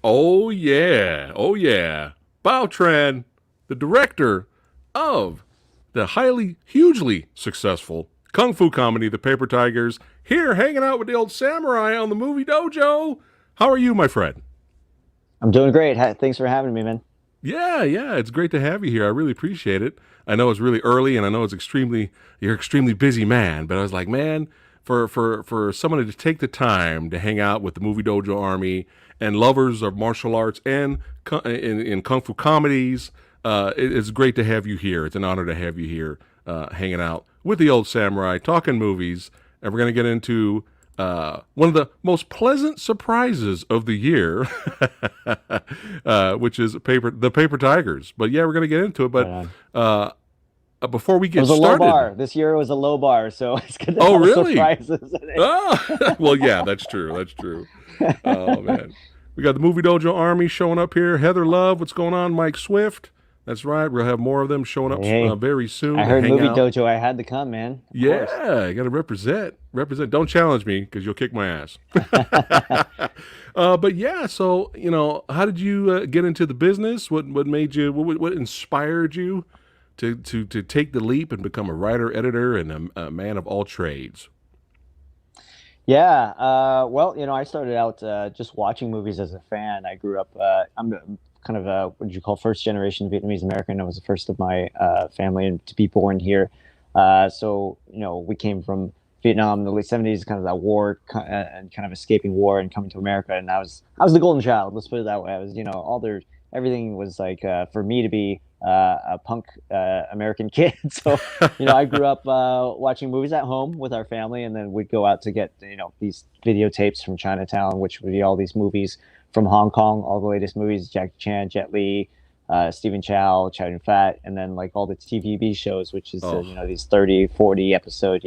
Oh yeah, oh yeah. Bao Tran, the director of the hugely successful kung fu comedy, The Paper Tigers, here hanging out with the old samurai on the movie dojo. How are you, my friend? I'm doing great. Thanks for having me, man. Yeah, it's great to have you here. I really appreciate it. I know it's really early, and I know you're extremely busy man. But I was like, man, for someone to take the time to hang out with the Movie Dojo Army and lovers of martial arts and in kung fu comedies, it's great to have you here. It's an honor to have you here, hanging out with the old samurai, talking movies, and we're gonna get into one of the most pleasant surprises of the year, which is the Paper Tigers. But yeah, we're going to get into it. But Right on. before we It get was a low started, bar. This year was a low bar, so it's good to oh have really? surprises in it. Ah, well, yeah, that's true. That's true. Oh man, we got the Movie Dojo Army showing up here. Heather Love, what's going on? Mike Swift. That's right. We'll have more of them showing up Hey, very soon I to heard hang Movie out. Dojo. I had to come, man. Of course. Yeah, you got to represent. Represent. Don't challenge me because you'll kick my ass. But yeah, so how did you get into the business? What made you? What inspired you to take the leap and become a writer, editor, and a man of all trades? Yeah. Well, I started out just watching movies as a fan. I grew up. I'm kind of a what you call first generation Vietnamese American. I was the first of my family to be born here. So we came from Vietnam in the late '70s, kind of that war and kind of escaping war and coming to America. And I was the golden child. Let's put it that way. I was all there. Everything was like for me to be a punk American kid. So I grew up watching movies at home with our family, and then we'd go out to get these videotapes from Chinatown, which would be all these movies from Hong Kong, all the latest movies: Jackie Chan, Jet Li, Stephen Chow, Chow Yun Fat, and then like all the TVB shows, which is Oh, these 30, 40 episode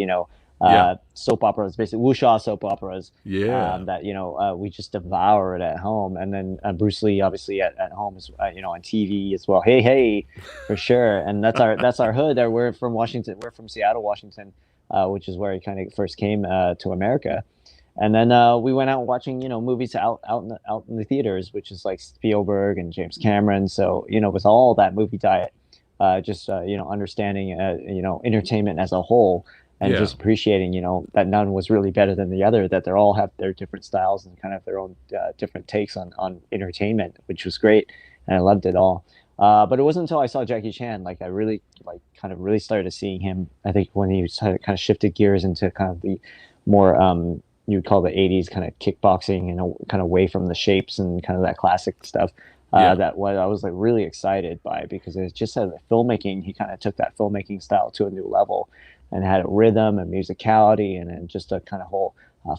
yeah, soap operas, basically wuxia soap operas yeah. that we just devoured at home. And then Bruce Lee obviously at home is on TV as well. Hey, hey, for sure. And that's our hood. We're from Washington. We're from Seattle, Washington, which is where he kind of first came to America. And then we went out watching movies out in the theaters, which is like Spielberg and James Cameron. So with all that movie diet, just understanding entertainment as a whole, and Yeah. just appreciating that none was really better than the other, that they all have their different styles and kind of their own different takes on entertainment, which was great, and I loved it all. But it wasn't until I saw Jackie Chan, like I really like kind of really started seeing him. I think when he started kind of shifted gears into kind of the more you'd call the '80s kind of kickboxing, kind of away from the shapes and kind of that classic stuff. Yeah. That what I was like really excited by, because it just had the filmmaking. He kind of took that filmmaking style to a new level, and had a rhythm and musicality, and just a kind of whole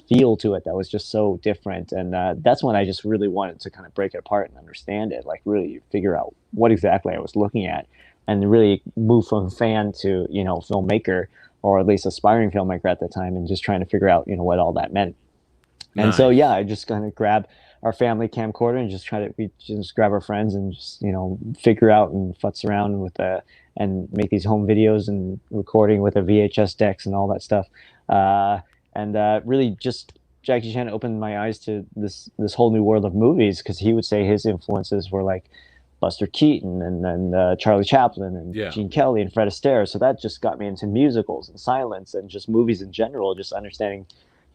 feel to it that was just so different. And that's when I just really wanted to kind of break it apart and understand it, like really figure out what exactly I was looking at, and really move from fan to filmmaker, or at least aspiring filmmaker at the time, and just trying to figure out what all that meant. And so yeah, Nice. I just kind of grab our family camcorder and we just grab our friends and just figure out and futz around with and make these home videos and recording with the VHS decks and all that stuff. And really just Jackie Chan opened my eyes to this whole new world of movies, because he would say his influences were like Buster Keaton and then Charlie Chaplin and Yeah. Gene Kelly and Fred Astaire. So that just got me into musicals and silence and just movies in general, just understanding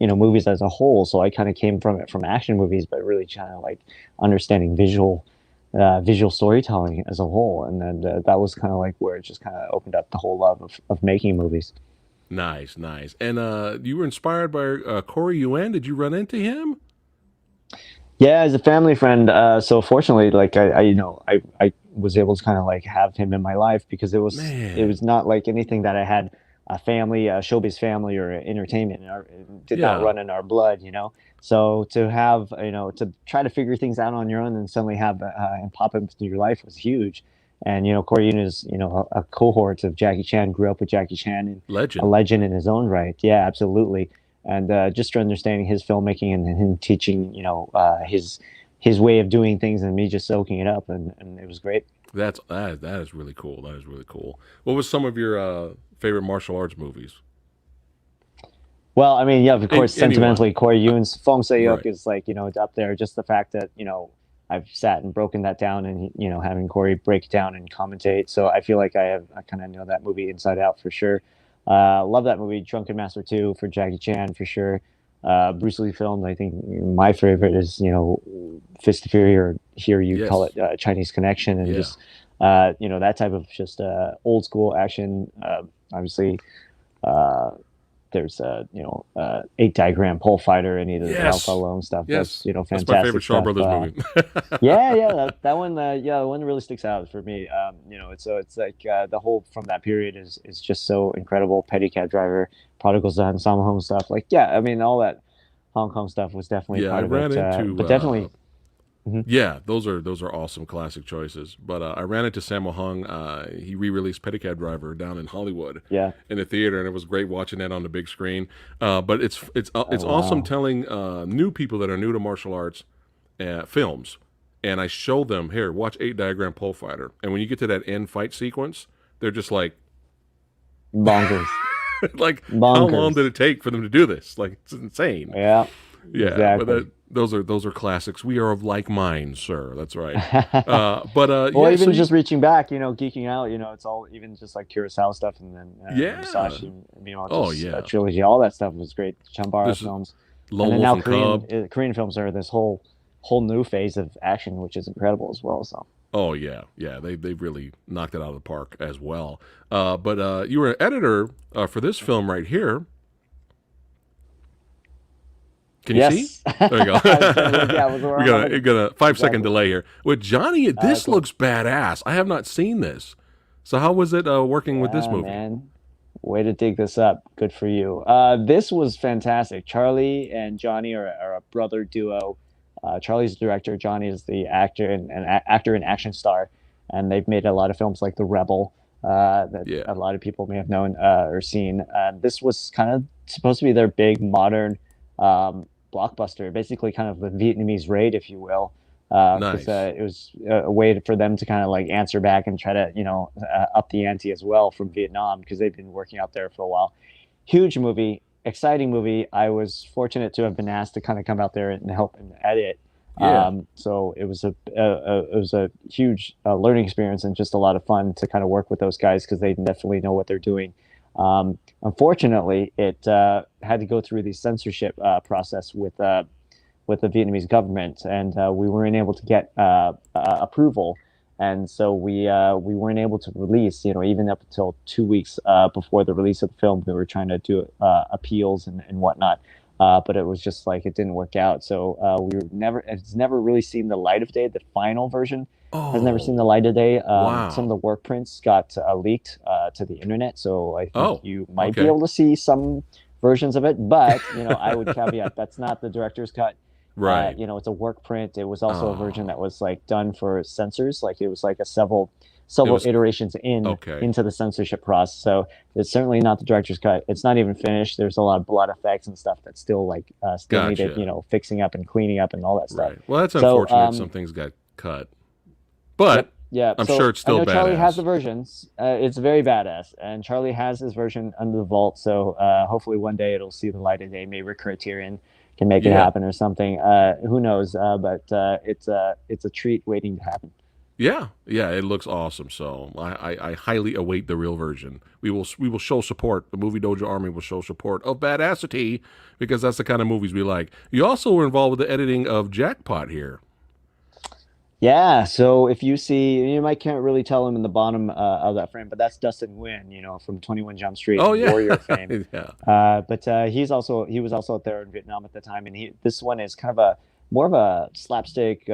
movies as a whole. So I kind of came from it from action movies, but really kind of like understanding visual storytelling as a whole. And then that was kind of like where it just kind of opened up the whole love of making movies. Nice, nice. And you were inspired by Corey Yuen. Did you run into him? Yeah, as a family friend. So fortunately, like I was able to kind of like have him in my life because it Man, was not like anything that I had a family, a showbiz family or entertainment. It did not yeah, run in our blood, you know. So to have, to try to figure things out on your own and suddenly have and pop into your life was huge. And Corey Yun is a cohort of Jackie Chan, grew up with Jackie Chan and a legend. legend in his own right. Yeah, absolutely. And just understanding his filmmaking and him teaching, his way of doing things and me just soaking it up, and it was great. That is really cool. That is really cool. What was some of your favorite martial arts movies? Well, I mean, yeah, of course, Anyone? sentimentally, Corey Yun's Fong Sayuk Right. is like, it's up there. Just the fact that, I've sat and broken that down and, having Corey break it down and commentate. So I feel like I kind of know that movie inside out for sure. Love that movie, Drunken Master 2 for Jackie Chan for sure. Bruce Lee films, I think my favorite is, Fist of Fury, or here you'd call Yes. it Chinese Connection, and Yeah. just, that type of just old school action. Obviously, uh, there's eight diagram pole fighter, any of the Alpha Yes. Lone stuff. That's Yes. That's my favorite fantastic Shaw stuff. Brothers movie. Yeah, yeah, that one, yeah, the one really sticks out for me. It's like the whole from that period is just so incredible. Petty Cab Driver, Prodigal Son, Summer Home stuff. Like, yeah, I mean, all that Hong Kong stuff was definitely Yeah, I part of ran it. into But definitely, mhm, yeah, those are awesome classic choices. But I ran into Sammo Hung. He re-released Pedicab Driver down in Hollywood yeah. in the theater, and it was great watching that on the big screen. But it's Oh awesome wow, telling new people that are new to martial arts films, and I show them here, watch Eight Diagram Pole Fighter, and when you get to that end fight sequence, they're just bonkers, like, how long did bonkers. it take for them to do this? Like, it's insane. Yeah, Yeah, but exactly. those are classics. We are of like minds, sir. That's right. But Well, yeah. So even you, just reaching back, geeking out, it's all even just like Kurosawa stuff, and then yeah. Musashi, Oh just a yeah. trilogy. All that stuff was great. Chambara This is films, and Lone then Wolf now and Cub. Korean films are this whole new phase of action, which is incredible as well. So Oh yeah, yeah. They really knocked it out of the park as well. But you were an editor for this film right here. Can you see? yes, There you go. I was trying to look. Yeah, we we're on got the a 5 second exactly. delay here with Johnny. This Cool. looks badass. I have not seen this. So how was it working with this Yeah, movie? man. Way to dig this up. Good for you. This was fantastic. Charlie and Johnny are a brother duo. Charlie's the director. Johnny is the actor and actor and action star. And they've made a lot of films like The Rebel that Yeah. a lot of people may have known or seen. This was kind of supposed to be their big modern blockbuster, basically kind of the Vietnamese Raid, if you will, because Nice. it was a way for them to kind of like answer back and try to up the ante as well from Vietnam because they've been working out there for a while. Huge movie, exciting movie. I was fortunate to have been asked to kind of come out there and help and edit. Yeah. So it was a huge learning experience and just a lot of fun to kind of work with those guys because they definitely know what they're doing. Unfortunately, it had to go through the censorship process with the Vietnamese government, and we weren't able to get approval, and so we weren't able to release. Even up until 2 weeks before the release of the film, we were trying to do appeals and whatnot. But it was just like it didn't work out. So we were never. It's never really seen the light of day. The final version has never seen the Oh, light of day. Some of the wow. work prints got leaked to the internet, so I think Oh, you might be okay. able to see some versions of it. But I would caveat that's not the director's cut. Right. It's a work print. It was also a version that Oh, was like done for censors. Like it was like a it several was iterations okay. into the censorship process. So it's certainly not the director's cut. It's not even finished. There's a lot of blood effects and stuff that still still needed Gotcha. fixing up and cleaning up and all that stuff. Right. Well, that's So unfortunate. Some things got cut, yep, but yeah. I'm sure So it's I still know Charlie has the badass. versions. It's very badass, and Charlie has his version under the vault. So hopefully one day it'll see the light of day. Maybe Criterion can make it Yeah. happen or something. Who knows? But it's a treat waiting to happen. Yeah, yeah, it looks awesome. So I highly await the real version. We will show support. The Movie Dojo Army will show support of Badassity because that's the kind of movies we like. You also were involved with the editing of Jackpot here. Yeah, so if you see, you might can't really tell him in the bottom of that frame, but that's Dustin Nguyen, from 21 Jump Street Oh and yeah, Warrior fame. yeah, But he was also out there in Vietnam at the time, and this one is kind of more of a slapstick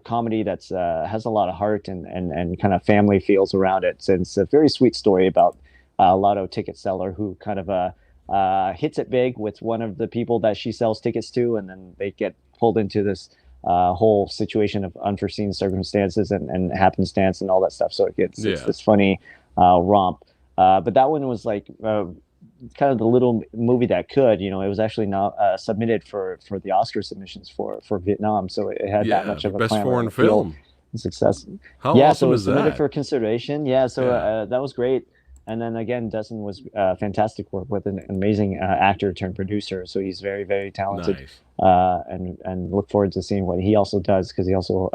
comedy that's has a lot of heart and kind of family feels around it. So it's a very sweet story about a lotto ticket seller who kind of hits it big with one of the people that she sells tickets to, and then they get pulled into this whole situation of unforeseen circumstances and happenstance and all that stuff. So it's Yeah. this funny romp. But that one was like kind of the little movie that could, it was actually not submitted for the Oscar submissions for Vietnam, so it had that Yeah. much For of a best clamor and foreign appeal film. and success. How Yeah, so it awesome was is submitted that? for consideration. Yeah, so Yeah. that was great. And then again, Dustin was fantastic work with an amazing actor turned producer. So he's very, very talented, Nice. and look forward to seeing what he also does because he also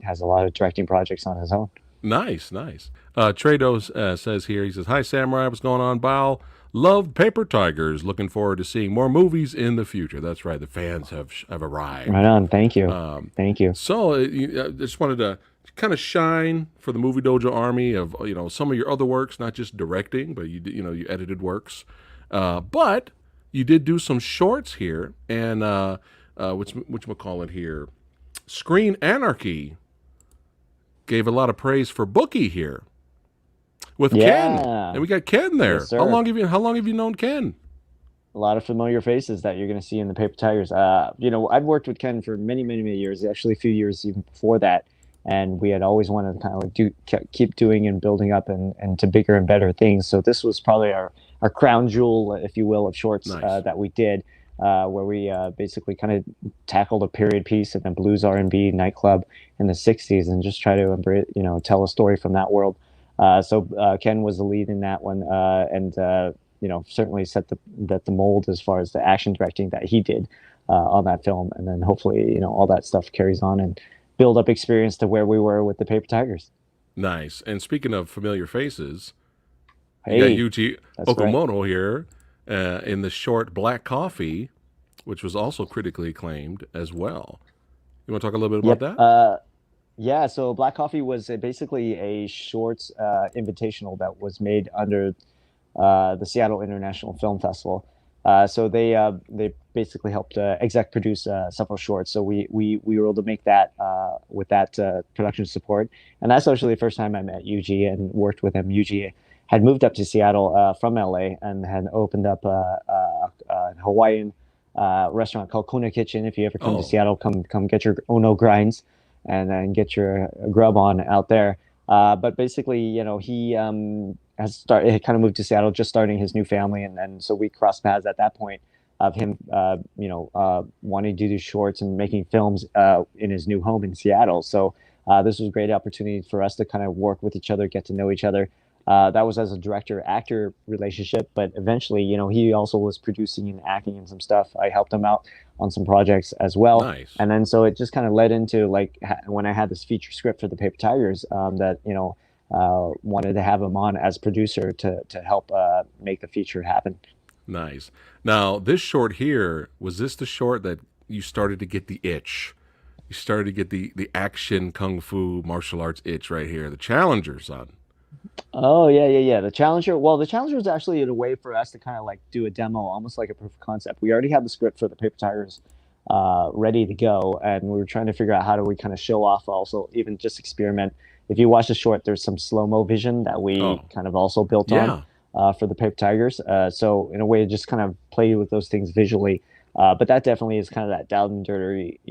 has a lot of directing projects on his own. Nice, nice. Trados says here, he says, "Hi, Samurai. What's going on, Bao? Loved Paper Tigers. Looking forward to seeing more movies in the future." That's right. The fans have Right arrived. on. Thank you. Um, Thank you. I just wanted to kind of shine for the Movie Dojo Army of some of your other works, not just directing, but you edited works. But you did do some shorts here, and which we'll call it here, Screen Anarchy gave a lot of praise for Bookie here with Ken, Yeah. and we got Ken Yes, there. How sir. long have you known Ken? A lot of familiar faces that you're going to see in the Paper Tigers. I've worked with Ken for many, many, many years. Actually, a few years even before that, and we had always wanted to kind of like keep doing and building up and to bigger and better things. So this was probably our crown jewel, if you will, of shorts Nice, that we did, where we basically kind of tackled a period piece in a blues R&B nightclub in the '60s and just try to embrace, tell a story from that world. So Ken was the lead in that one, and certainly set the mold as far as the action directing that he did on that film, and then hopefully all that stuff carries on and build up experience to where we were with the Paper Tigers. nice. And speaking of familiar faces, you got Hey, Yuji that's right. Okamoto here in the short Black Coffee, which was also critically acclaimed as well. You want to talk a little bit about Yep. that? Yeah. So Black Coffee was basically a short invitational that was made under the Seattle International Film Festival. So they basically helped exec produce several shorts. So we were able to make that with that production support, and that's actually the first time I met Yuji and worked with him. Yuji had moved up to Seattle from LA and had opened up a Hawaiian restaurant called Kona Kitchen. If you ever come to Oh, Seattle, come get your Ono grinds and then get your grub on out there. But basically, he had kind of moved to Seattle, just starting his new family, and so we crossed paths at that point of him, wanting to do shorts and making films in his new home in Seattle. So this was a great opportunity for us to kind of work with each other, get to know each other. That was as a director-actor relationship, but eventually, he also was producing and acting in some stuff. I helped him out on some projects as well, nice. and then so it just kind of led into like when I had this feature script for the Paper Tigers, that wanted to have him on as producer to help make the feature happen. Nice. Now, this short here, was this the short that you started to get the itch? You started to get the action kung fu martial arts itch right here. The Challenger, son. Oh yeah, yeah, yeah. The Challenger. Well, the Challenger was actually in a way for us to kind of like do a demo, almost like a proof of concept. We already had the script for the Paper Tigers ready to go, and we were trying to figure out how do we kind of show off, also even just experiment. If you watch the short, there's some slow mo vision that we Oh, kind of also built on yeah. for the Paper Tigers. So in a way, just kind of play with those things visually. But that definitely is kind of that down and dirty,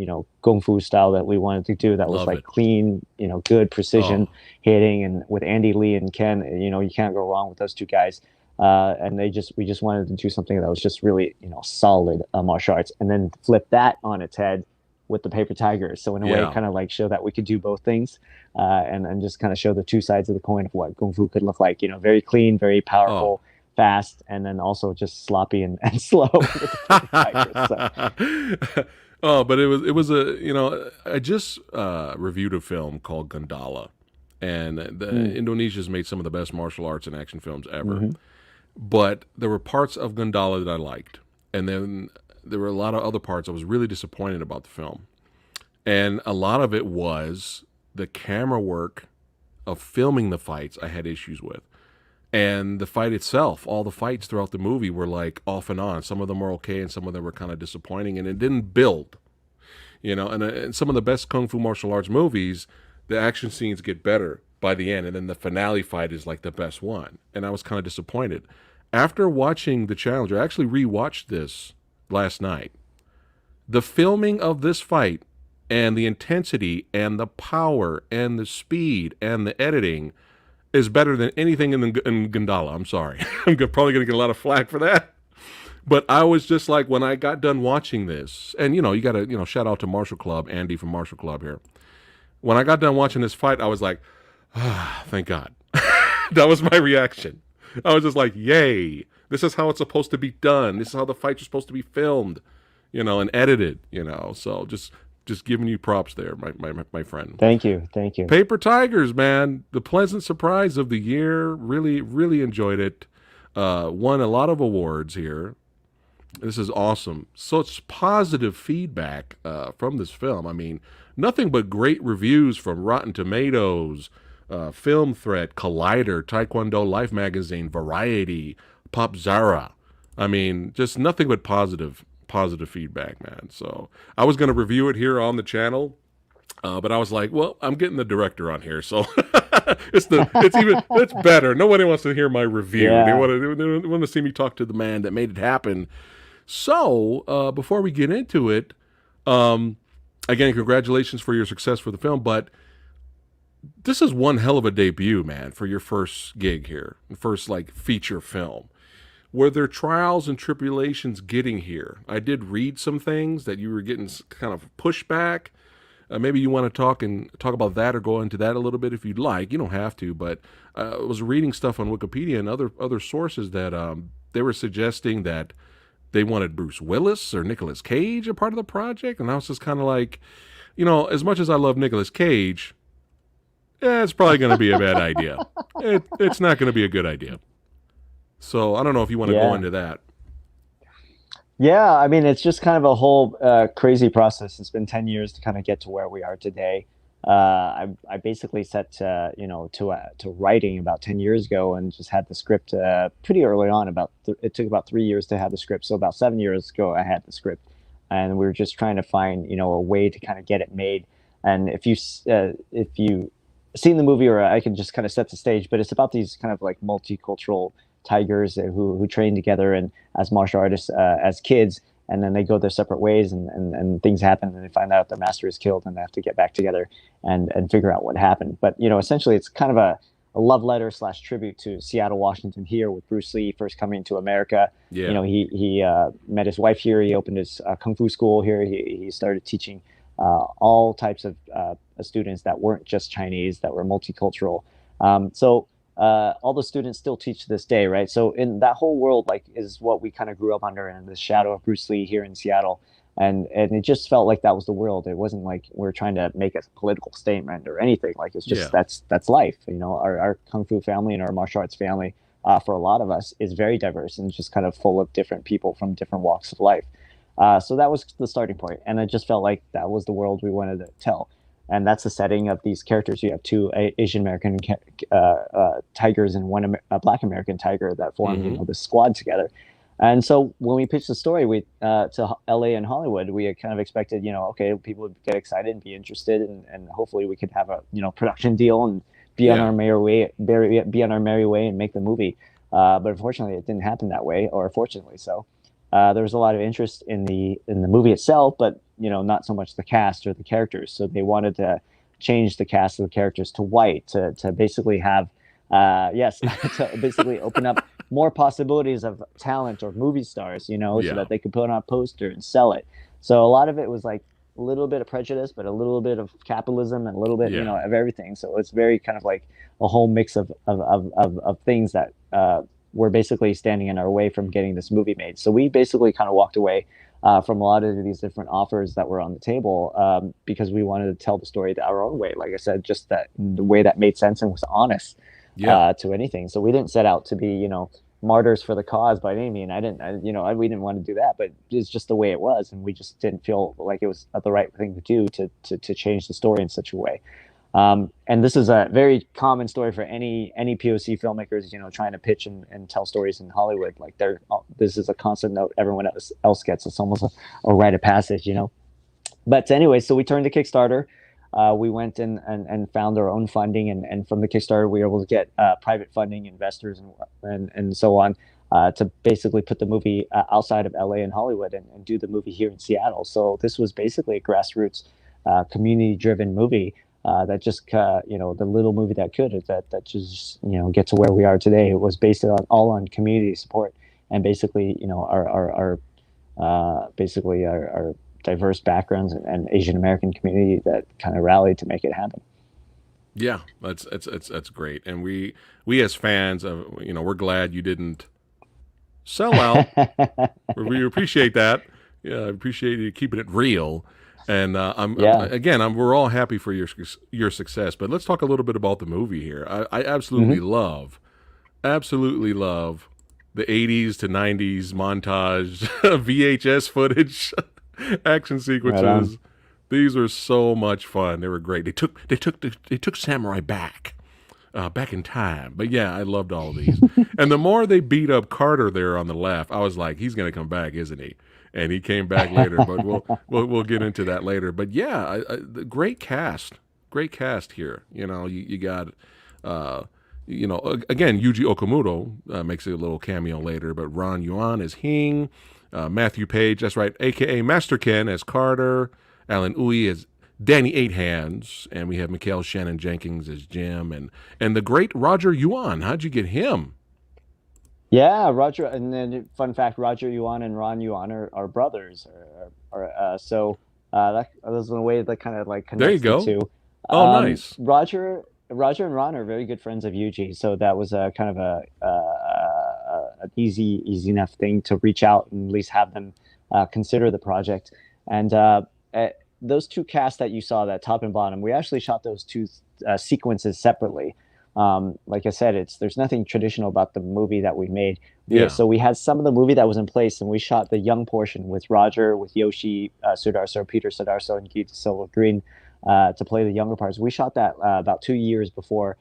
kung fu style that we wanted to do. That was Love like it. clean, good precision Oh, hitting, and with Andy Lee and Ken, you can't go wrong with those two guys. And we just wanted to do something that was just really, solid martial arts, and then flip that on its head with the Paper Tigers. So in a way, yeah. kind of like show that we could do both things, and just kind of show the two sides of the coin of what kung fu could look like. Very clean, very Oh. powerful, fast, and then also just sloppy and slow with the Paper Tigers. So Oh, but it was I just reviewed a film called Gundala, and mm, Indonesia's made some of the best martial arts and action films ever. hmm But there were parts of Gundala that I liked, and then there were a lot of other parts I was really disappointed about the film. And a lot of it was the camera work of filming the fights I had issues with. And the fight itself, all the fights throughout the movie were like off and on. Some of them were okay and some of them were kind of disappointing, and it didn't build. you know. And some of the best kung fu martial arts movies, the action scenes get better by the end, and then the finale fight is like the best one. And I was kind of disappointed after watching The Challenger. I actually rewatched this last night. The filming of this fight and the intensity and the power and the speed and the editing is better than anything in Gandala. I'm sorry. I'm probably going to get a lot of flack for that. But I was just like, when I got done watching this, and you got to, shout out to Martial Club, Andy from Martial Club here. When I got done watching this fight, I was like, thank God. That was my reaction. I was just like, yay. This is how it's supposed to be done. This is how the fights are supposed to be filmed, and edited, So just giving you props there, my friend. Thank you. Paper Tigers, man. The pleasant surprise of the year. Really, really enjoyed it. Won a lot of awards here. This is awesome. Such positive feedback from this film. I mean, nothing but great reviews from Rotten Tomatoes, Film Threat, Collider, Taekwondo Life Magazine, Variety, Pop Zara. I mean, just nothing but positive feedback, man. So I was going to review it here on the channel, but I was like, well, I'm getting the director on here, so it's better. Nobody wants to hear my review. Yeah. They want to see me talk to the man that made it happen. So before we get into it, again, congratulations for your success for the film, but this is one hell of a debut, man, for your first gig here, first feature film. Were there trials and tribulations getting here? I did read some things that you were getting kind of pushback. Maybe you want to talk about that or go into that a little bit if you'd like. You don't have to, but I was reading stuff on Wikipedia and other sources that they were suggesting that they wanted Bruce Willis or Nicolas Cage a part of the project, and I was just kind of like, as much as I love Nicolas Cage, it's probably going to be a bad idea. It's not going to be a good idea. So I don't know if you want to go into that. Yeah, I mean, it's just kind of a whole crazy process. It's been 10 years to kind of get to where we are today. I basically set to writing about 10 years ago and just had the script pretty early on. It took about 3 years to have the script. So about 7 years ago, I had the script, and we were just trying to find a way to kind of get it made. And if you seen the movie, or I can just kind of set the stage, but it's about these kind of like multicultural tigers who train together and as martial artists as kids, and then they go their separate ways, and things happen, and they find out their master is killed, and they have to get back together and figure out what happened. But essentially, it's kind of a love letter / tribute to Seattle, Washington, here with Bruce Lee first coming to America. Yeah. He met his wife here. He opened his kung fu school here. He started teaching all types of students that weren't just Chinese, that were multicultural. All the students still teach to this day, right? So in that whole world, is what we kind of grew up under, in the shadow of Bruce Lee here in Seattle. And it just felt like that was the world. It wasn't like we're trying to make a political statement or anything. It's just, that's life. Our Kung Fu family and our martial arts family, for a lot of us, is very diverse and just kind of full of different people from different walks of life. So that was the starting point. And I just felt like that was the world we wanted to tell. And that's the setting of these characters. You have two Asian American tigers and one Black American tiger that form this squad together. And so when we pitched the story to LA and Hollywood, we had kind of expected, okay, people would get excited and be interested, and hopefully we could have a production deal and be on our merry way and make the movie. But unfortunately, it didn't happen that way, or fortunately so. There was a lot of interest in the movie itself, but not so much the cast or the characters. So they wanted to change the cast of the characters to white to basically have to basically open up more possibilities of talent or movie stars, so that they could put on a poster and sell it. So a lot of it was like a little bit of prejudice, but a little bit of capitalism and a little bit of everything. So it's very kind of like a whole mix of things that were basically standing in our way from getting this movie made. So we basically kind of walked away from a lot of these different offers that were on the table because we wanted to tell the story our own way. Like I said, just that the way that made sense and was honest to anything. So we didn't set out to be, martyrs for the cause by any means. We didn't want to do that, but it's just the way it was, and we just didn't feel like it was the right thing to do to change the story in such a way. And this is a very common story for any POC filmmakers, trying to pitch and tell stories in Hollywood. This is a constant note everyone else gets. It's almost a rite of passage, But anyway, so we turned to Kickstarter. We went and found our own funding, and from the Kickstarter, we were able to get private funding, investors, and so on, to basically put the movie outside of LA and Hollywood, and do the movie here in Seattle. So this was basically a grassroots, community-driven movie, that just, the little movie that could, that just, get to where we are today. It was based on all on community support, and basically, our diverse backgrounds, and Asian American community that kind of rallied to make it happen. Yeah, that's great. And we as fans, we're glad you didn't sell out. We appreciate that. Yeah, I appreciate you keeping it real. And Yeah. we're all happy for your success. But let's talk a little bit about the movie here. I absolutely love the 80s to 90s montage VHS footage, action Right on. sequences. These were so much fun. They were great. They took Samurai back in time. But yeah, I loved all of these. And the more they beat up Carter there on the left, I was like, he's going to come back, isn't he? And he came back later, but we'll get into that later. But yeah, the great cast here. You got, again, Yuji Okamoto makes a little cameo later, but Ron Yuan as Hing, Matthew Page, that's right, aka Master Ken as Carter, Alan Uy as Danny Eight Hands, and we have Mikhail Shannon Jenkins as Jim, and the great Roger Yuan. How'd you get him? Yeah, Roger. And then, fun fact: Roger Yuan and Ron Yuan are brothers. That was the way that kind of like There you connects the go. two. Oh, nice. Roger and Ron are very good friends of Yuji, so that was a kind of an easy enough thing to reach out and at least have them consider the project. And those two casts that you saw, that top and bottom, we actually shot those two sequences separately. Like I said, there's nothing traditional about the movie that we made. Yeah. So we had some of the movie that was in place, and we shot the young portion with Roger, with Yoshi Sudarso, Peter Sudarso, and Gita Silva Green, to play the younger parts. We shot that about 2 years before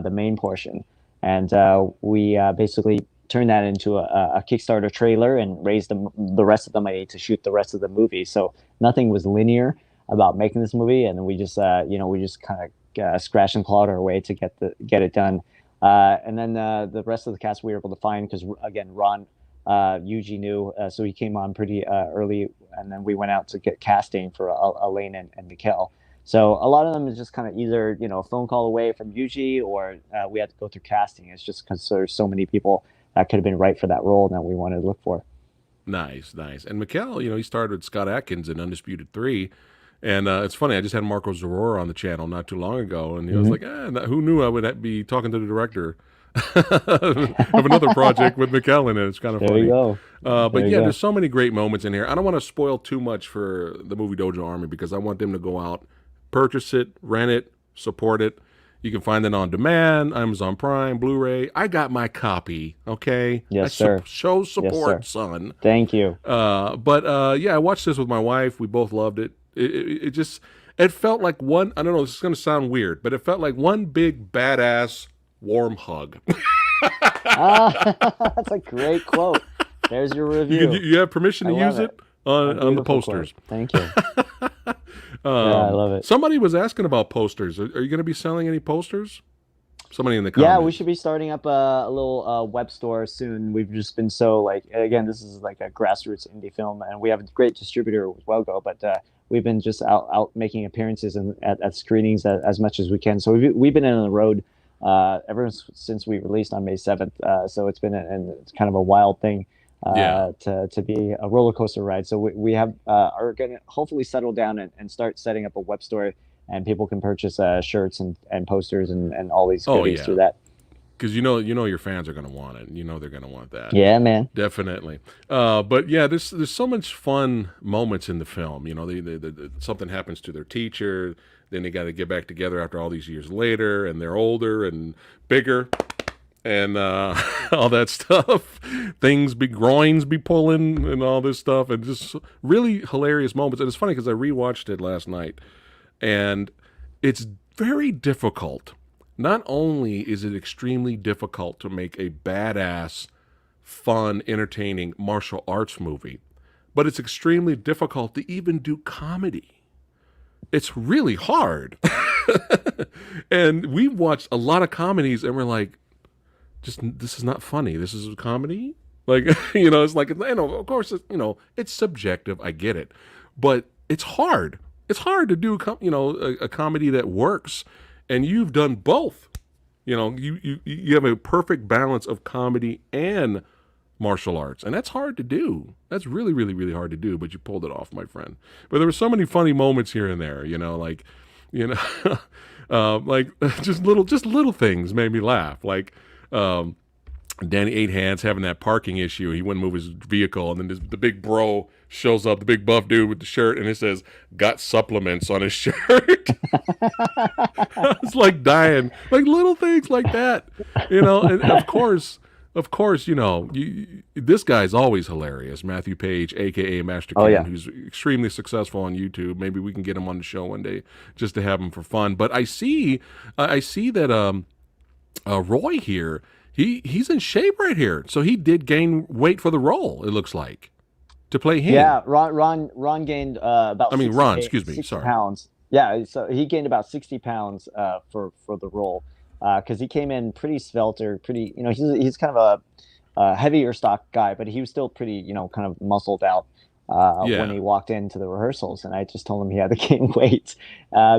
the main portion, and we basically turned that into a Kickstarter trailer and raised the rest of the money to shoot the rest of the movie. So nothing was linear about making this movie, and we just kind of scratch and clawed our way to get it done. And then the rest of the cast we were able to find, because again, Ron, Yuji knew, so he came on pretty early, and then we went out to get casting for Elaine and Mikhail. So a lot of them is just kind of either a phone call away from Yuji, or we had to go through casting. It's just because there's so many people that could have been right for that role that we wanted to look for. Nice. And Mikhail, he started with Scott Adkins in Undisputed 3. And it's funny, I just had Marco Zarora on the channel not too long ago, and he was like, who knew I would be talking to the director of another project with Mikhail in it. It's kind of There funny. you go. But You yeah, go. there's so many great moments in here. I don't want to spoil too much for the Movie Dojo Army, because I want them to go out, purchase it, rent it, support it. You can find it on demand, Amazon Prime, Blu-ray. I got my copy, okay? Yes, sir. Show Yes, support, sir. son. Thank you. But yeah, I watched this with my wife. We both loved it. It just, it felt like one, I don't know, this is going to sound weird, but it felt like one big badass warm hug. That's a great quote. There's your review. You have permission to I love use it it. on the Beautiful posters. quote. Thank you. Yeah, I love it. Somebody was asking about posters. Are you going to be selling any posters? Somebody in the Yeah, comments. we should be starting up a little web store soon. We've just been so, like, again, this is like a grassroots indie film, and we have a great distributor with Wellgo, but we've been just out making appearances at screenings as much as we can. So we've been on the road ever since we released on May 7th. So it's been it's kind of a wild thing Yeah. to be a roller coaster ride. So we have are going to hopefully settle down and start setting up a web store, and people can purchase shirts and posters and all these Oh, goodies yeah. through that. Because you know your fans are going to want it. They're going to want that. Yeah, man. Definitely. But yeah, there's so much fun moments in the film. Something happens to their teacher, then they got to get back together after all these years later, and they're older and bigger, and all that stuff. Groins be pulling, and all this stuff, and just really hilarious moments. And it's funny because I rewatched it last night, and it's very difficult. Not only is it extremely difficult to make a badass, fun, entertaining martial arts movie, but it's extremely difficult to even do comedy. it's really hard. And we've watched a lot of comedies, and we're like, just this is not funny. This is a comedy. Like, it's like, of course, it's subjective. I get it, but it's hard. It's hard to do, a comedy that works, and you've done both. You have a perfect balance of comedy and martial arts, and that's hard to do. That's really, really, really hard to do. But you pulled it off, my friend. But there were so many funny moments here and there. Like just little things made me laugh. Like. Danny Eight Hands having that parking issue. He wouldn't move his vehicle, and then the big bro shows up, the big buff dude with the shirt, and it says "got supplements" on his shirt. I was like dying, like little things like that, And of course, this guy's always hilarious. Matthew Page, aka Master Ken, Oh yeah. who's extremely successful on YouTube. Maybe we can get him on the show one day just to have him for fun. But I see that Roy here. He's in shape right here, so he did gain weight for the role. It looks like to play him. Yeah, Ron gained about. I mean, 60 Ron. Excuse me. 60 Sorry. pounds. Yeah, so he gained about 60 pounds for the role because he came in pretty svelte, pretty. He's kind of a heavier stock guy, but he was still pretty, kind of muscled out when he walked into the rehearsals. And I just told him he had to gain weight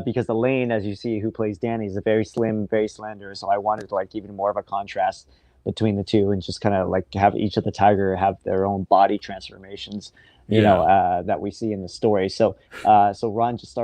because Elaine, as you see, who plays Danny, is a very slim, very slender. So I wanted like even more of a contrast between the two, and just kind of like have each of the tiger have their own body transformations, that we see in the story. So Ron just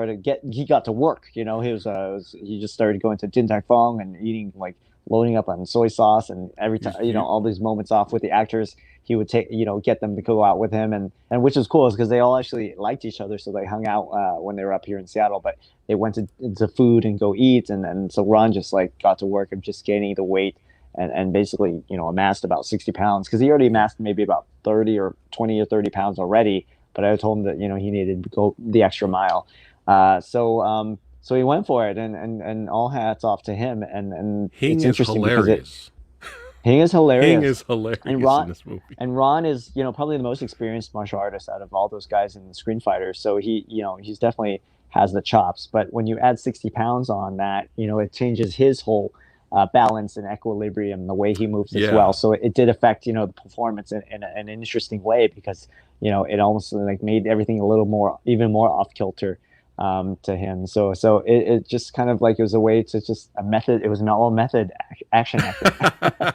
he got to work. He just started going to Din Tai Fung and eating, like loading up on soy sauce, and every time all these moments off with the actors, he would take get them to go out with him, and which is cool, is because they all actually liked each other, so they hung out when they were up here in Seattle, but they went into food and go eat, and so Ron just like got to work of just gaining the weight and basically amassed about 60 pounds, because he already amassed maybe about 30 or 20 or 30 pounds already, but I told him that he needed to go the extra mile. So he went for it, and all hats off to him. And it's interesting because Hing is hilarious. Hing is hilarious in this movie. And Ron is, probably the most experienced martial artist out of all those guys in the Screen Fighter. So he's definitely has the chops. But when you add 60 pounds on that, it changes his whole balance and equilibrium, the way he moves as well. So it did affect, the performance in an interesting way, because, it almost like made everything even more off kilter to him. So it just kind of like, it was a way to just a method. It was an all method action actor.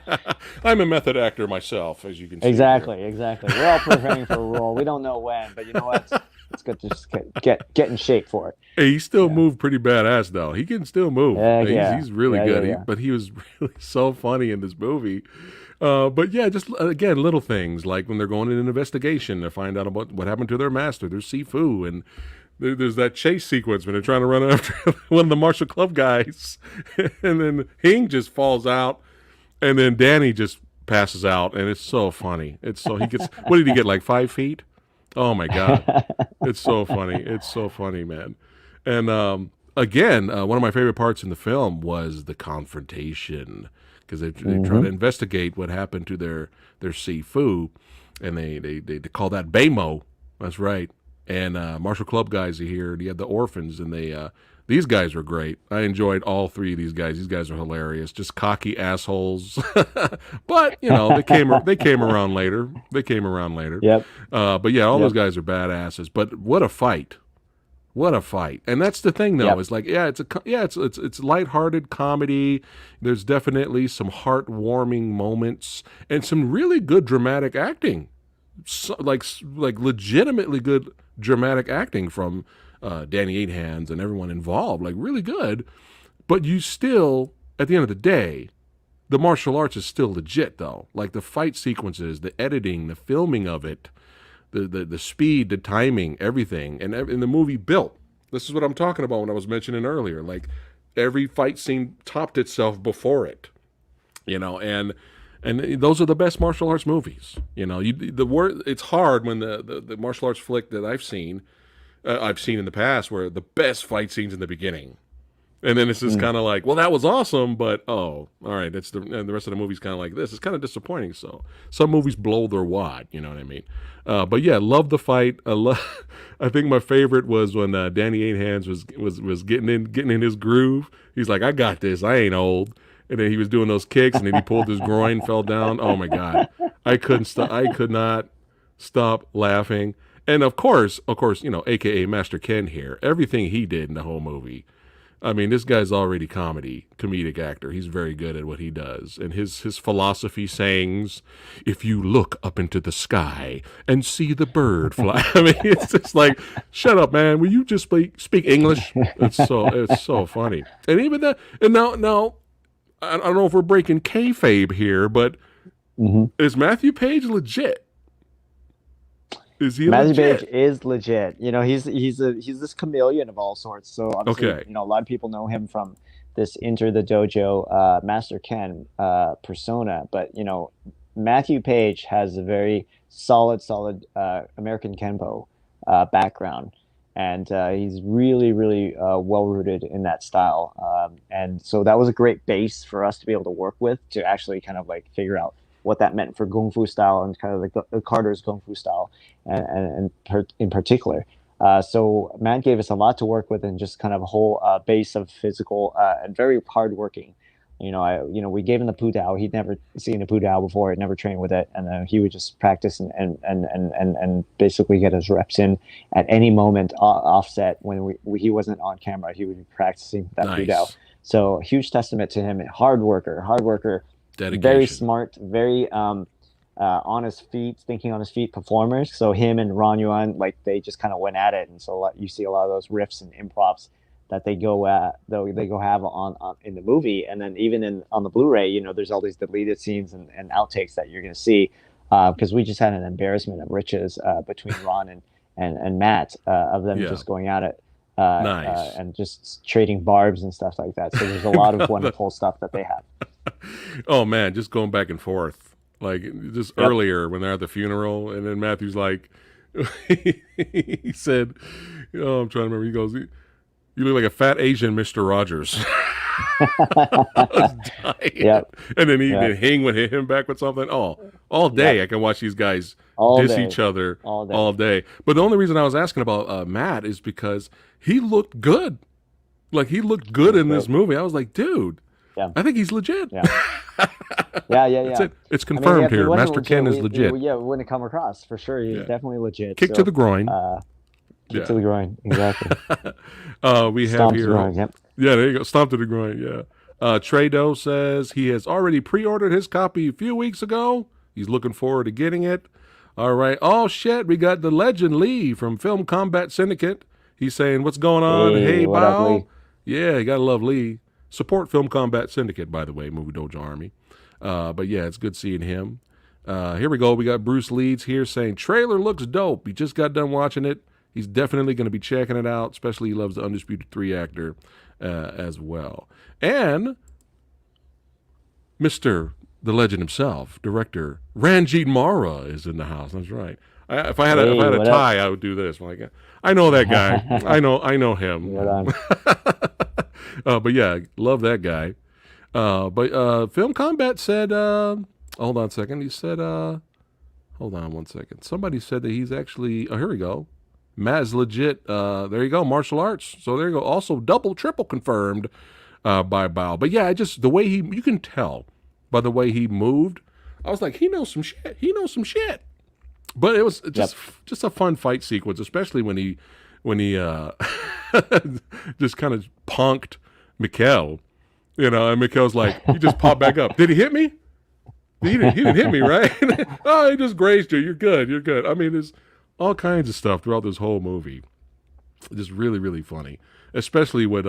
I'm a method actor myself, as you can see. Exactly. We're all preparing for a role. We don't know when, but you know what? It's good to just get in shape for it. Hey, he still moved pretty badass though. He can still move. He's really good. But he was really so funny in this movie. But yeah, just again, little things like when they're going in an investigation to find out about what happened to their master, their Sifu, and there's that chase sequence when they're trying to run after one of the martial club guys, and then Hing just falls out, and then Danny just passes out, and it's so funny. He gets what did he get, like 5 feet? Oh my god, it's so funny. It's so funny, man. And again, one of my favorite parts in the film was the confrontation, because they try to investigate what happened to their Sifu, and they call that Bamo. That's right. And martial club guys are here. You had the orphans, and these guys were great. I enjoyed all three of these guys. These guys are hilarious, just cocky assholes. But they came around later. Yep. But yeah, all those guys are badasses. But what a fight! What a fight! And that's the thing, though. Is like, it's lighthearted comedy. There's definitely some heartwarming moments and some really good dramatic acting. So, like legitimately good dramatic acting from Danny Eight Hands and everyone involved, like really good. But you still, at the end of the day, the martial arts is still legit though. Like the fight sequences, the editing, the filming of it, the speed, the timing, everything, and the movie built. This is what I'm talking about when I was mentioning earlier. Like every fight scene topped itself before it, And those are the best martial arts movies. It's hard when the martial arts flick that I've seen in the past, where the best fight scenes in the beginning, And then it's just Mm. kind of like, well, that was awesome, but oh, all right, and the rest of the movie's kind of like this. It's kind of disappointing. So some movies blow their wad, you know what I mean? But yeah, love the fight. I think my favorite was when Danny Eight Hands was getting in his groove. He's like, I got this. I ain't old. And then he was doing those kicks, and then he pulled his groin, fell down. Oh my god, I couldn't stop. I could not stop laughing. And of course, AKA Master Ken here. Everything he did in the whole movie. I mean, this guy's already comedic actor. He's very good at what he does. And his philosophy sayings, if you look up into the sky and see the bird fly. I mean, it's just like, shut up, man. Will you just speak English? It's so funny. And even that, and now, I don't know if we're breaking kayfabe here, but is Matthew Page legit? Is he Matthew legit? Page is legit. You know, he's this chameleon of all sorts. So obviously, Okay. you know, a lot of people know him from this Enter the Dojo Master Ken persona, but you know, Matthew Page has a very solid American Kenpo background, and he's really well rooted in that style. And so that was a great base for us to be able to work with to actually kind of like figure out what that meant for Kung Fu style and kind of the Carter's Kung Fu style, in particular. So Matt gave us a lot to work with and just kind of a whole base of physical and very hardworking. We gave him the Pu Dao. He'd never seen a Pu Dao before. He'd never trained with it, and he would just practice and basically get his reps in at any moment offset when he wasn't on camera. He would be practicing that Pu Dao. Nice. So huge testament to him. Hard worker, Dedication. very smart, very on his feet, thinking on his feet performers. So him and Ron Yuan, like they just kind of went at it, and so you see a lot of those riffs and improvs that they go have on in the movie, and then even on the Blu-ray, you know, there's all these deleted scenes and outtakes that you're going to see because we just had an embarrassment of riches between Ron and Matt of them just going at it. Nice. And just trading barbs and stuff like that. So there's a lot of wonderful stuff that they have. Oh man, just going back and forth. Like just earlier when they're at the funeral, and then Matthew's like, he said, I'm trying to remember. He goes, "You look like a fat Asian Mr. Rogers." I was dying. Yep. And then then Hing would hit him back with something. Oh, all day I can watch these guys diss each other all day. But the only reason I was asking about Matt is because he looked good. Like he looked good in this movie. I was like, dude, I think he's legit. Yeah. Yeah. It's confirmed here. Master Ken is legit. We wouldn't come across for sure. He's definitely legit. Kick to the groin. Kick to the groin. Exactly. We have Stomp here. to the groin, yep. Yeah, there you go. Stomp to the groin. Yeah. Trado says he has already pre-ordered his copy a few weeks ago. He's looking forward to getting it. All right. Oh shit, we got the legend Lee from Film Combat Syndicate. He's saying, "What's going on? Hey, what up, Bao." Lee? Yeah, you gotta love Lee. Support Film Combat Syndicate, by the way, Movie Dojo Army. But yeah, it's good seeing him. Here we go. We got Bruce Leeds here saying, "Trailer looks dope. He just got done watching it. He's definitely going to be checking it out, especially he loves the Undisputed 3 actor as well." And Mr. the legend himself, director Ranjit Mara is in the house. That's right. If I had a tie, I would do this. Like, I know that guy. I know him. But yeah, love that guy. But Film Combat said, hold on a second. He said, hold on one second. Somebody said that he's actually, here we go. Matt is legit. There you go, martial arts. So there you go. Also double, triple confirmed by Bao. But yeah, the way you can tell by the way he moved. I was like, he knows some shit. He knows some shit. But it was just a fun fight sequence, especially when he just kind of punked Mikkel. You know, and Mikkel's like, he just popped back up. Did he hit me? He didn't hit me, right? Oh, he just grazed you. You're good. I mean, there's all kinds of stuff throughout this whole movie. Just really, really funny. Especially with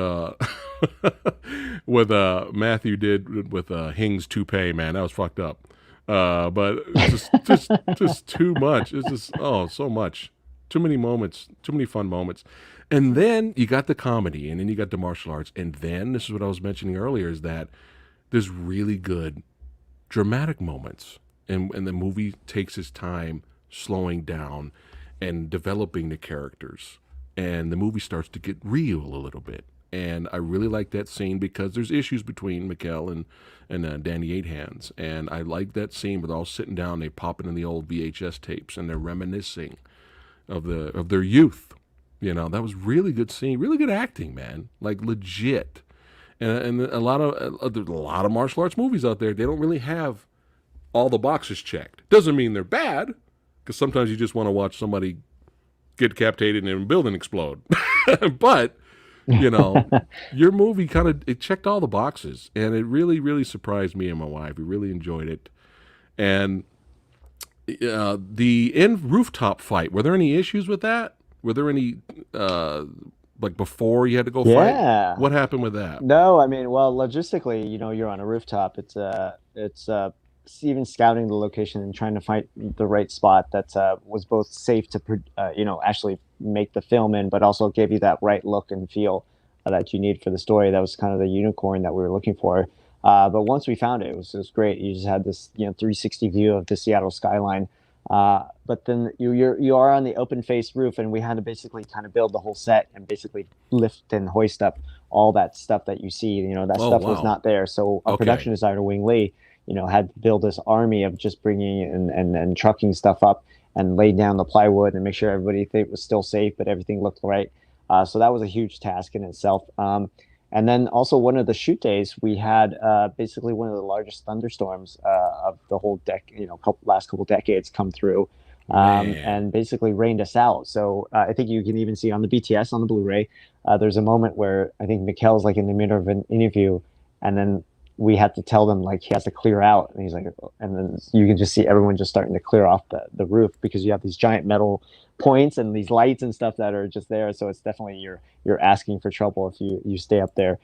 Matthew did with Hing's toupee, man. That was fucked up. But just too much. It's just so much. Too many moments, too many fun moments. And then you got the comedy, and then you got the martial arts, and then this is what I was mentioning earlier, is that there's really good dramatic moments. And the movie takes its time slowing down and developing the characters. And the movie starts to get real a little bit. And I really like that scene because there's issues between Mikkel and Danny Eight Hands, and I like that scene where they're all sitting down, they pop in the old VHS tapes, and they're reminiscing of their youth. You know, that was really good scene, really good acting, man, like legit. And there's a lot of martial arts movies out there. They don't really have all the boxes checked. Doesn't mean they're bad, because sometimes you just want to watch somebody get decapitated and a building explode. But you know, your movie it checked all the boxes, and it really, really surprised me and my wife. We really enjoyed it. And the end rooftop fight, were there any issues with that? Were there any like before you had to go Yeah. fight? What happened with that? No, I mean, well, logistically, you're on a rooftop. It's even scouting the location and trying to find the right spot that was both safe to, actually make the film in, but also gave you that right look and feel that you need for the story. That was kind of the unicorn that we were looking for. But once we found it, it was great. You just had this, 360 view of the Seattle skyline. But then you are on the open face roof, and we had to basically kind of build the whole set and basically lift and hoist up all that stuff that you see. That stuff was not there. So our production designer Wing Lee, had to build this army of just bringing and trucking stuff up and lay down the plywood and make sure everybody it was still safe, but everything looked right. So that was a huge task in itself. And then also one of the shoot days, we had basically one of the largest thunderstorms of the whole last couple decades come through, and basically rained us out. So I think you can even see on the BTS on the Blu-ray, there's a moment where I think Mikkel's like in the middle of an interview, and then we had to tell them like he has to clear out, and he's like, and then you can just see everyone just starting to clear off the roof because you have these giant metal points and these lights and stuff that are just there. So it's definitely you're asking for trouble if you stay up there.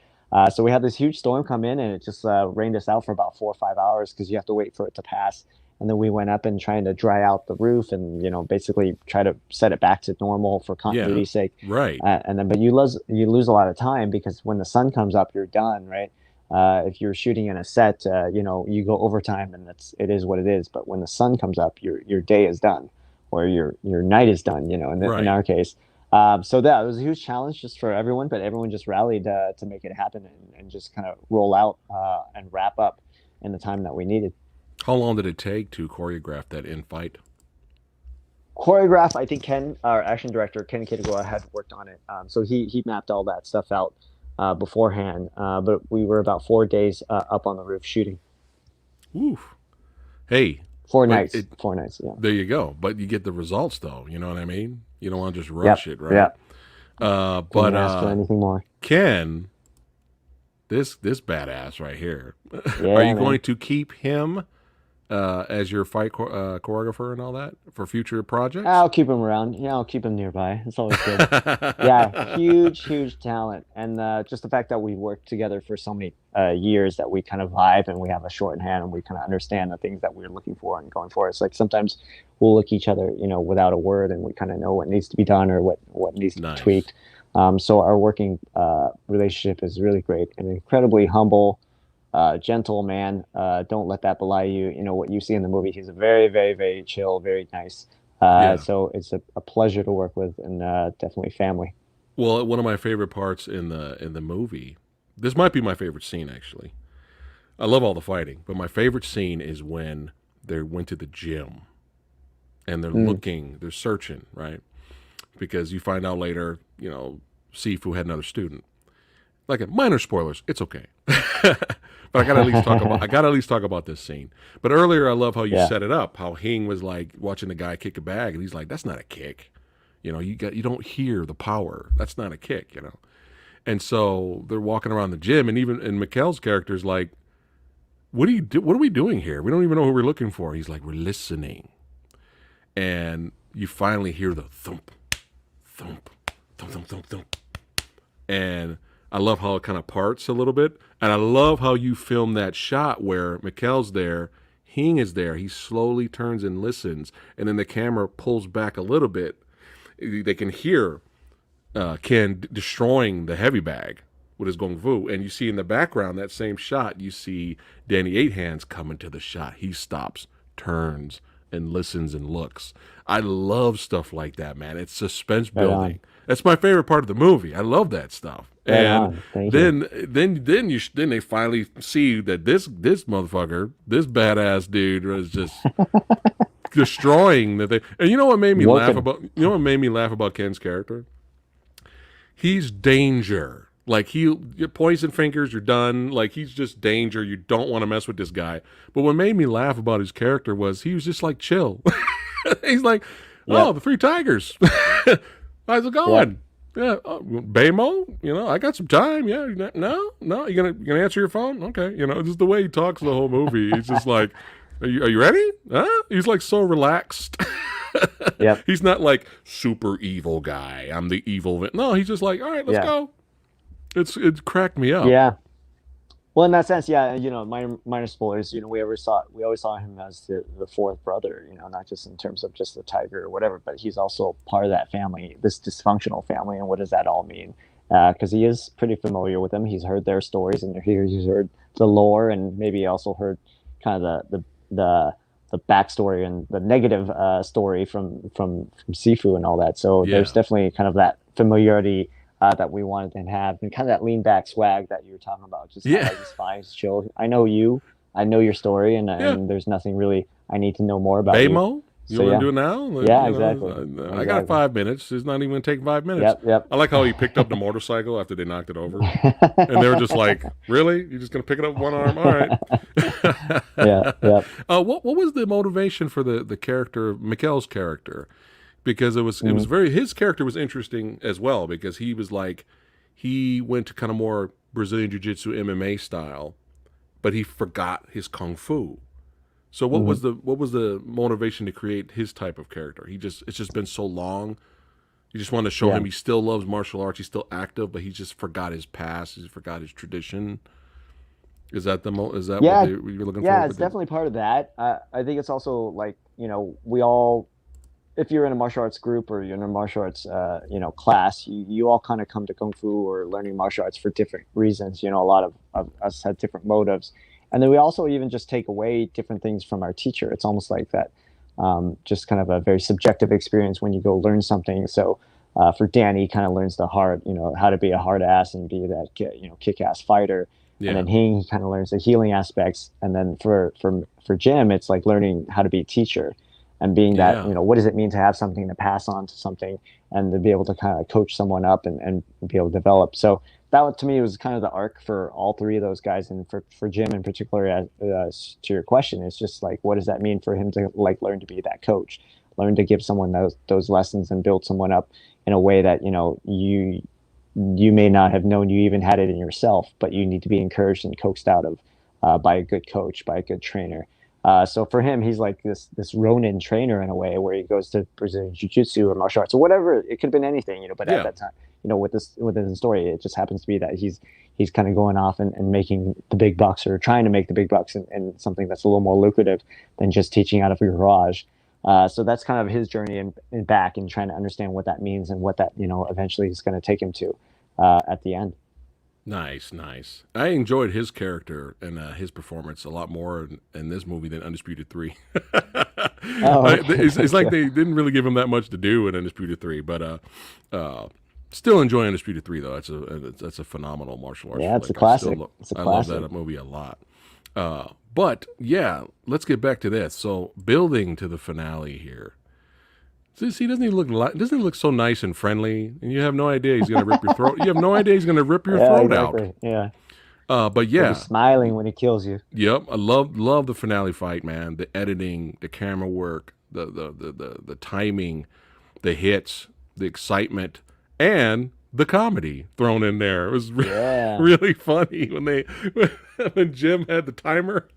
So we had this huge storm come in, and it just rained us out for about 4 or 5 hours because you have to wait for it to pass. And then we went up and trying to dry out the roof and basically try to set it back to normal for continuity's sake. Right. And then but you lose a lot of time because when the sun comes up, you're done, right? If you're shooting in a set, you go overtime, and it is what it is. But when the sun comes up, your day is done, or your night is done. In our case. So that was a huge challenge just for everyone, but everyone just rallied to make it happen and just kind of roll out and wrap up in the time that we needed. How long did it take to choreograph that in fight? Choreograph, I think Ken, our action director, Ken Kitagawa, had worked on it. So he mapped all that stuff out beforehand. But we were about 4 days up on the roof shooting. Oof. Hey. 4 nights. 4 nights, yeah. There you go. But you get the results, though. You know what I mean? You don't want to just rush it, right? Yeah. But ask for anything more. Ken, this badass right here. Yeah, are you going to keep him as your fight choreographer and all that for future projects? I'll keep him around. Yeah, I'll keep him nearby. It's always good. Yeah, huge talent. And just the fact that we worked together for so many years that we kind of vibe and we have a shorthand and we kind of understand the things that we're looking for and going for. It's like sometimes we'll look at each other, without a word, and we kind of know what needs to be done or what needs to be tweaked. So our working relationship is really great and incredibly humble. Gentle man. Don't let that belie you. What you see in the movie. He's a very, very, very chill, very nice. So it's a pleasure to work with, and definitely family. Well, one of my favorite parts in the movie. This might be my favorite scene, actually. I love all the fighting, but my favorite scene is when they went to the gym, and they're searching, right? Because you find out later, Sifu had another student. Like minor spoilers, it's okay. But I gotta at least talk about this scene. But earlier, I love how you set it up. How Hing was like watching the guy kick a bag, and he's like, "That's not a kick." You don't hear the power. That's not a kick. And so they're walking around the gym, and Mikkel's character's like, "What are we doing here? We don't even know who we're looking for." He's like, "We're listening," and you finally hear the thump, thump, thump, thump, thump, thump, and I love how it kind of parts a little bit. And I love how you film that shot where Mikkel's there, Hing is there, he slowly turns and listens, and then the camera pulls back a little bit. They can hear Ken destroying the heavy bag with his Gong Fu. And you see in the background, that same shot, you see Danny Eight Hands coming to the shot. He stops, turns, and listens and looks. I love stuff like that, man. It's suspense building. That's my favorite part of the movie. I love that stuff. Right And on. Thank you. then they finally see that this motherfucker, this badass dude, was just destroying the thing. And you know what made me laugh Working. about? You know what made me laugh about Ken's character? He's danger. Like he points and fingers, you're done. Like he's just danger. You don't want to mess with this guy. But what made me laugh about his character was he was just like chill. He's like, oh, Yep. the three tigers. How's it Yep. going? Yeah, Baymo. You know, I got some time. Yeah, no. You gonna answer your phone? Okay. You know, just the way he talks the whole movie. He's just like, are you ready? Huh? He's like so relaxed. Yep. He's not like super evil guy. I'm the evil. No, he's just like, all right, let's Yeah. go. It cracked me up. Yeah. Well, in that sense, yeah, minor spoilers. We always saw him as the fourth brother. Not just in terms of just the tiger or whatever, but he's also part of that family, this dysfunctional family. And what does that all mean? Because he is pretty familiar with them. He's heard their stories, and he's heard the lore, and maybe also heard kind of the backstory and the negative story from Sifu and all that. So Yeah. there's definitely kind of that familiarity that we wanted to have, and kind of that lean back swag that you were talking about. Just Yeah. like, it's fine, it's chill. I know you, I know your story, and Yeah. there's nothing really I need to know more about you. Baymo? You So want yeah, to do it now? yeah, You know, exactly. I got Exactly. 5 minutes. It's not even going to take 5 minutes. Yep, yep. I like how he picked up the motorcycle after they knocked it over. And they were just like, really? You're just going to pick it up with one arm? All right. Yeah, yep. What was the motivation for the character, Mikkel's character? Because it was his character was interesting as well, because he was like, he went to kind of more Brazilian Jiu-Jitsu MMA style, but he forgot his Kung Fu. So what was the motivation to create his type of character? It's just been so long. You just want to show him he still loves martial arts. He's still active, but he just forgot his past. He forgot his tradition. Is that what you're looking for? Yeah, it's definitely part of that. I think it's also like, we all, if you're in a martial arts group or you're in a martial arts, class, you all kind of come to Kung Fu or learning martial arts for different reasons. A lot of us had different motives. And then we also even just take away different things from our teacher. It's almost like that, just kind of a very subjective experience when you go learn something. So for Danny, he kind of learns the hard, how to be a hard ass and be that, kick-ass fighter. Yeah. And then he kind of learns the healing aspects. And then for Jim, it's like learning how to be a teacher and being that, what does it mean to have something to pass on to something and to be able to kind of coach someone up and be able to develop. So that to me was kind of the arc for all three of those guys. And for Jim in particular, to your question, it's just like, what does that mean for him to like learn to be that coach, learn to give someone those lessons and build someone up in a way that, you may not have known you even had it in yourself, but you need to be encouraged and coaxed out of by a good coach, by a good trainer. So for him, he's like this Ronin trainer in a way, where he goes to Brazilian Jiu-Jitsu or martial arts or whatever. It could have been anything, but at that time, within the story, it just happens to be that he's kind of going off and making the big bucks, or trying to make the big bucks in something that's a little more lucrative than just teaching out of your garage. So that's kind of his journey and back, and trying to understand what that means and what that, eventually is going to take him to at the end. Nice. I enjoyed his character and his performance a lot more in this movie than Undisputed 3. It's like they didn't really give him that much to do in Undisputed 3, but still enjoy Undisputed 3 though. That's a phenomenal martial arts. Yeah, it's a classic. I love that movie a lot. But yeah, let's get back to this. So building to the finale here. See, doesn't he look so nice and friendly? And you have no idea he's going to rip your throat. You have no idea he's going to rip your throat exactly. out. Yeah. But yeah, he's smiling when he kills you. Yep, I love the finale fight, man. The editing, the camera work, the timing, the hits, the excitement, and the comedy thrown in there. It was really funny when Jim had the timer,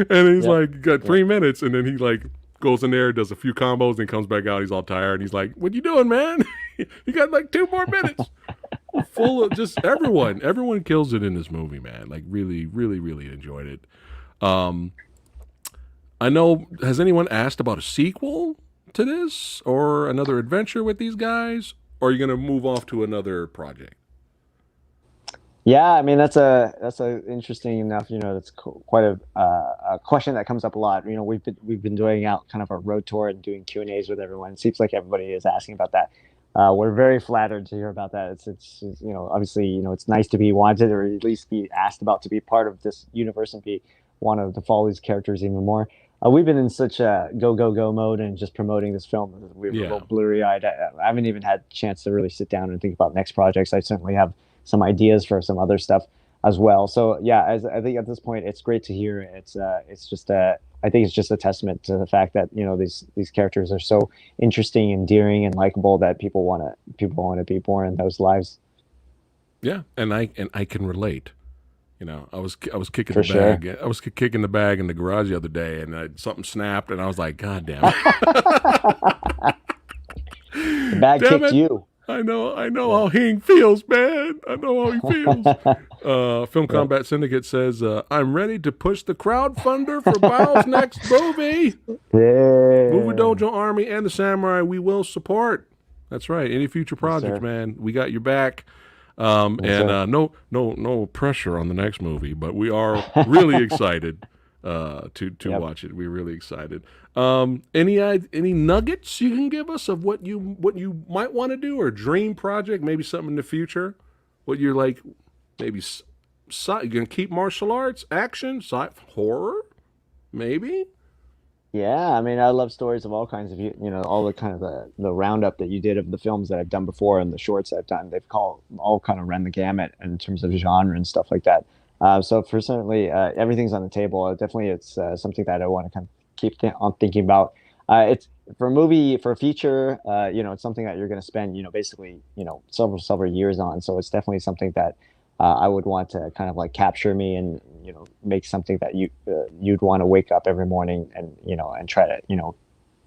and he's like, got 3 minutes, and then he like goes in there, does a few combos, and comes back out. He's all tired. And he's like, "What you doing, man? You got like 2 more minutes." Full of just everyone kills it in this movie, man. Like really enjoyed it. I know, has anyone asked about a sequel to this or another adventure with these guys, or are you going to move off to another project? Yeah, I mean that's a interesting enough. That's quite a question that comes up a lot. We've been doing out kind of a road tour and doing Q&As with everyone. It seems like everybody is asking about that. We're very flattered to hear about that. It's obviously it's nice to be wanted or at least be asked about to be part of this universe and be wanted to follow these characters even more. We've been in such a go mode and just promoting this film. We were a Yeah. little blurry eyed. I haven't even had a chance to really sit down and think about next projects. I certainly have some ideas for some other stuff as well. So yeah, I think at this point it's great to hear. It's just I think it's just a testament to the fact that these characters are so interesting, endearing, and likable that people want to be born in those lives. Yeah, and I can relate. I was kicking For the sure. bag. I was kicking the bag in the garage the other day, and something snapped, and I was like, "God damn it! The bag Damn kicked it! you. I know Yeah. how he feels, man. I know how he feels." Film Yeah. Combat Syndicate says, "I'm ready to push the crowdfunder for Bao's next movie. Movie Yeah. Dojo Army and the Samurai, we will support." That's right. Any future Yes, projects, sir. man, we got your back. Yes, And sir. no pressure on the next movie, but we are really excited to Yep. watch it. We're really excited. Any nuggets you can give us of what you might want to do or dream project, maybe something in the future? What you're like, maybe you're gonna keep martial arts, action, horror, maybe. Yeah, I mean, I love stories of all kinds of all the kind of the roundup that you did of the films that I've done before and the shorts I've done. They've all kind of run the gamut in terms of genre and stuff like that. So for certainly everything's on the table. Definitely, it's something that I want to kind of keep on thinking about. It's for a movie for a feature. It's something that you're going to spend basically several years on. So it's definitely something that I would want to kind of like capture me and make something that you'd want to wake up every morning and and try to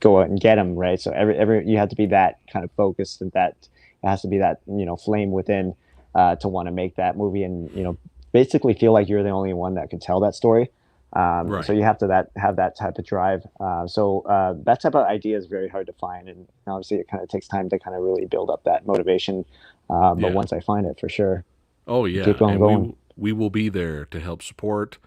go out and get them, right. So every you have to be that kind of focused, and that it has to be that flame within to want to make that movie, and basically feel like you're the only one that can tell that story. So Right. you have to have that type of drive. That type of idea is very hard to find, and obviously it kind of takes time to kind of really build up that motivation. But Yeah. once I find it, for sure, Oh keep yeah, on and going. we will be there to help support.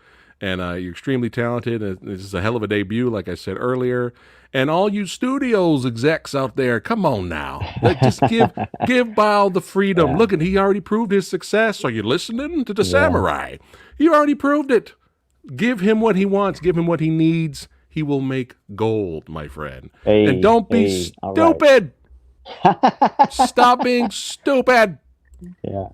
And you're extremely talented. This is a hell of a debut, like I said earlier. And all you studios execs out there, come on now, just give Bao the freedom. Yeah, Look, and he already proved his success. Are you listening to the yeah. samurai? He already proved it. Give him what he wants. Give him what he needs. He will make gold, my friend. And Hey, don't be hey, all right. stupid. Stop being stupid. Yeah.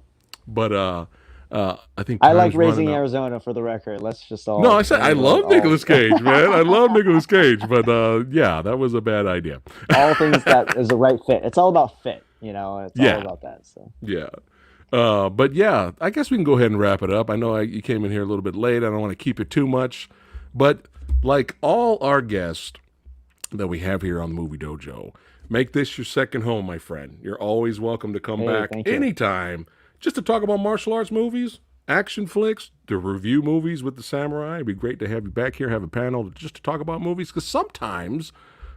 But I think I like time's running raising out. Arizona for the record. Let's just No, I all said let I me let love all Nicolas Cage, man. I love Nicolas Cage, but yeah, that was a bad idea. all things that is the right fit. It's all about fit. It's all Yeah, about that. So yeah. But yeah, I guess we can go ahead and wrap it up. I know you came in here a little bit late. I don't want to keep it too much, but like all our guests that we have here on the Movie Dojo, make this your second home, my friend. You're always welcome to come hey, back thank you. anytime just to talk about martial arts movies, action flicks, to review movies with the samurai. It'd be great to have you back here, have a panel just to talk about movies, because sometimes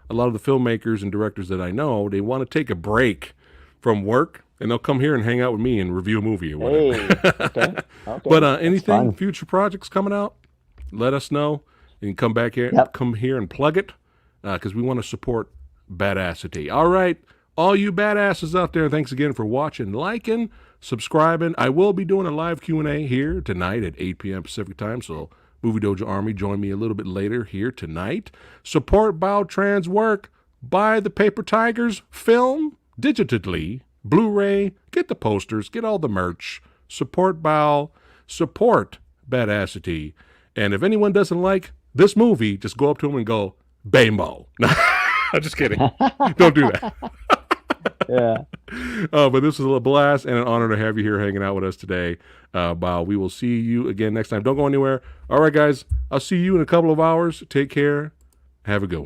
a lot of the filmmakers and directors that I know, they want to take a break from work and they'll come here and hang out with me and review a movie or Hey, okay, whatever. But okay, that's anything, fun. future projects coming out, let us know. You can Yep. come here and plug it, because we want to support badassity. All right, all you badasses out there, thanks again for watching, liking, subscribing. I will be doing a live Q&A here tonight at 8 p.m. Pacific time, so Movie Dojo Army, join me a little bit later here tonight. Support Bao Tran's work. Buy the Paper Tigers film digitally, Blu-ray, get the posters, get all the merch. Support Bao, support badassity. And if anyone doesn't like this movie, just go up to him and go, Baymo. I'm just kidding. Don't do that. Yeah. But this was a blast and an honor to have you here hanging out with us today. Bao, we will see you again next time. Don't go anywhere. All right, guys. I'll see you in a couple of hours. Take care. Have a good one.